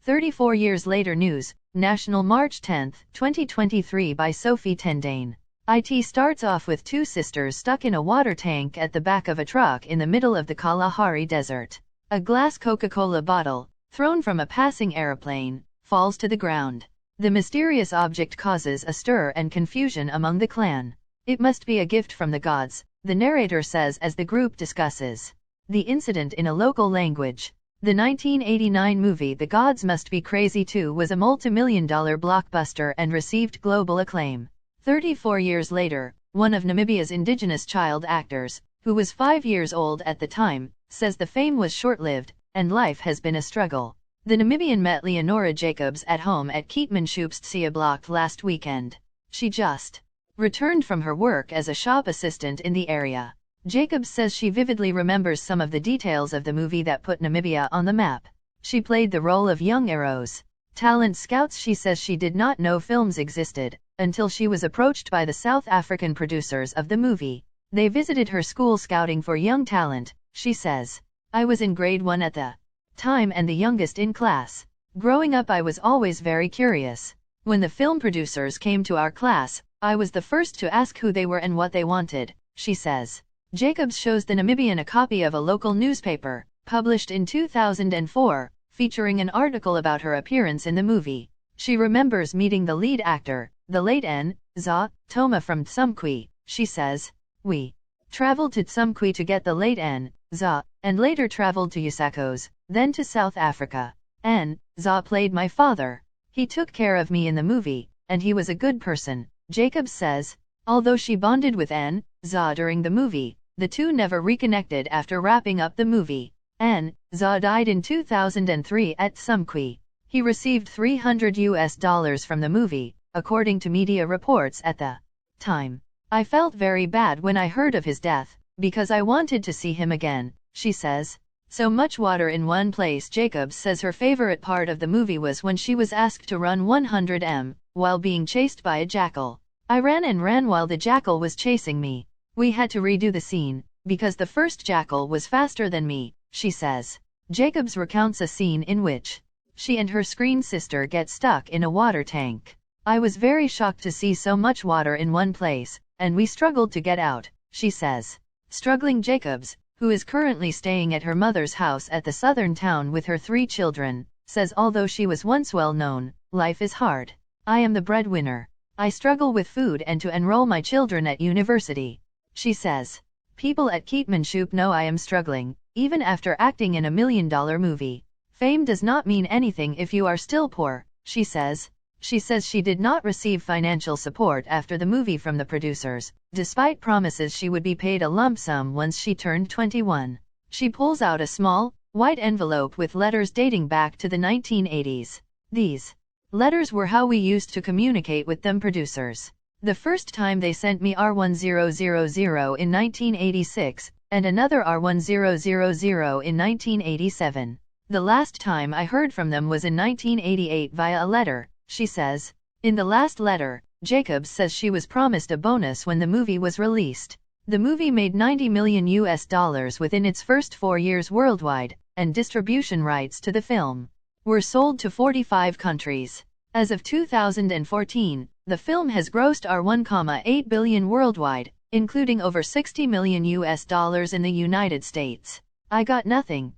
34 years later news, National March 10, 2023 by Sophie Tendane. It starts off with two sisters stuck in a water tank at the back of a truck in the middle of the Kalahari Desert. A glass Coca-Cola bottle, thrown from a passing airplane, falls to the ground. The mysterious object causes a stir and confusion among the clan. It must be a gift from the gods, the narrator says as the group discusses the incident in a local language. The 1989 movie The Gods Must Be Crazy Too was a multi-million-dollar blockbuster and received global acclaim. 34 years later, one of Namibia's indigenous child actors, who was 5 years old at the time, says the fame was short-lived, and life has been a struggle. The Namibian met Leonora Jacobs at home at Keetmanshoopstsee block last weekend. She just returned from her work as a shop assistant in the area. Jacobs says she vividly remembers some of the details of the movie that put Namibia on the map. She played the role of young Arrows. Talent scouts. She says she did not know films existed until she was approached by the South African producers of the movie. They visited her school scouting for young talent, she says. I was in grade 1 at the time and the youngest in class. Growing up I was always very curious. When the film producers came to our class, I was the first to ask who they were and what they wanted, she says. Jacobs shows the Namibian a copy of a local newspaper, published in 2004, featuring an article about her appearance in the movie. She remembers meeting the lead actor, the late N. Za Toma from Tsumkwi. She says, "We traveled to Tsumkwi to get the late N. Za, and later traveled to Yusakos, then to South Africa. N. Za played my father. He took care of me in the movie, and he was a good person," Jacobs says. Although she bonded with N. Za during the movie, the two never reconnected after wrapping up the movie. N. Za died in 2003 at Tsumkwi. He received $300 from the movie, according to media reports at the time. I felt very bad when I heard of his death, because I wanted to see him again, she says. So much water in one place. Jacobs says her favorite part of the movie was when she was asked to run 100 m, while being chased by a jackal. I ran and ran while the jackal was chasing me. We had to redo the scene, because the first jackal was faster than me, she says. Jacobs recounts a scene in which she and her screen sister get stuck in a water tank. I was very shocked to see so much water in one place, and we struggled to get out, she says. Struggling Jacobs, who is currently staying at her mother's house at the southern town with her 3 children, says although she was once well known, life is hard. I am the breadwinner. I struggle with food and to enroll my children at university, she says. People at Keetmanshoop know I am struggling, even after acting in a $1 million movie. Fame does not mean anything if you are still poor, she says. She says she did not receive financial support after the movie from the producers, despite promises she would be paid a lump sum once she turned 21. She pulls out a small, white envelope with letters dating back to the 1980s. These letters were how we used to communicate with them producers. The first time they sent me R1000 in 1986, and another R1000 in 1987. The last time I heard from them was in 1988 via a letter, she says. In the last letter, Jacobs says she was promised a bonus when the movie was released. The movie made $90 million within its first 4 years worldwide, and distribution rights to the film were sold to 45 countries. As of 2014, the film has grossed $1.8 billion worldwide, including over $60 million in the United States. I got nothing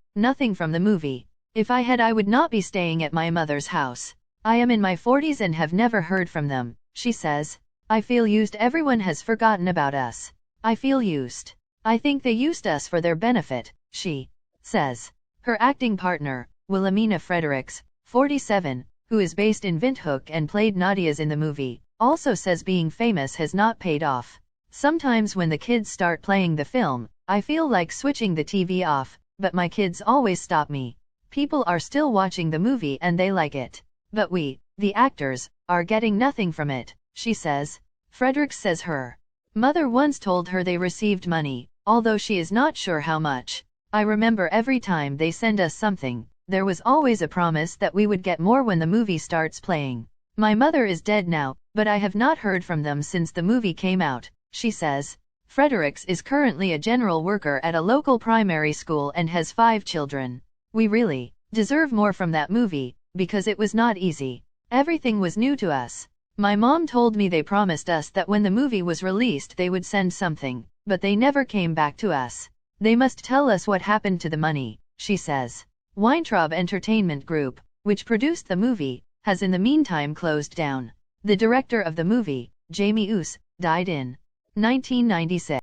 from the movie. If I had, I would not be staying at my mother's house. I am in my 40s and have never heard from them, she says. I feel used. Everyone has forgotten about us. I feel used. I think they used us for their benefit, she says. Her acting partner, Wilhelmina Fredericks, 47, who is based in Windhoek and played Nadia's in the movie, also says being famous has not paid off. Sometimes when the kids start playing the film, I feel like switching the TV off, but my kids always stop me. People are still watching the movie and they like it. But we, the actors, are getting nothing from it, she says. Fredericks says her mother once told her they received money, although she is not sure how much. I remember every time they send us something, there was always a promise that we would get more when the movie starts playing. My mother is dead now, but I have not heard from them since the movie came out, she says. Fredericks is currently a general worker at a local primary school and has 5 children. We really deserve more from that movie, because it was not easy. Everything was new to us. My mom told me they promised us that when the movie was released they would send something, but they never came back to us. They must tell us what happened to the money, she says. Weintraub Entertainment Group, which produced the movie, has in the meantime closed down. The director of the movie, Jamie Oos, died in 1996.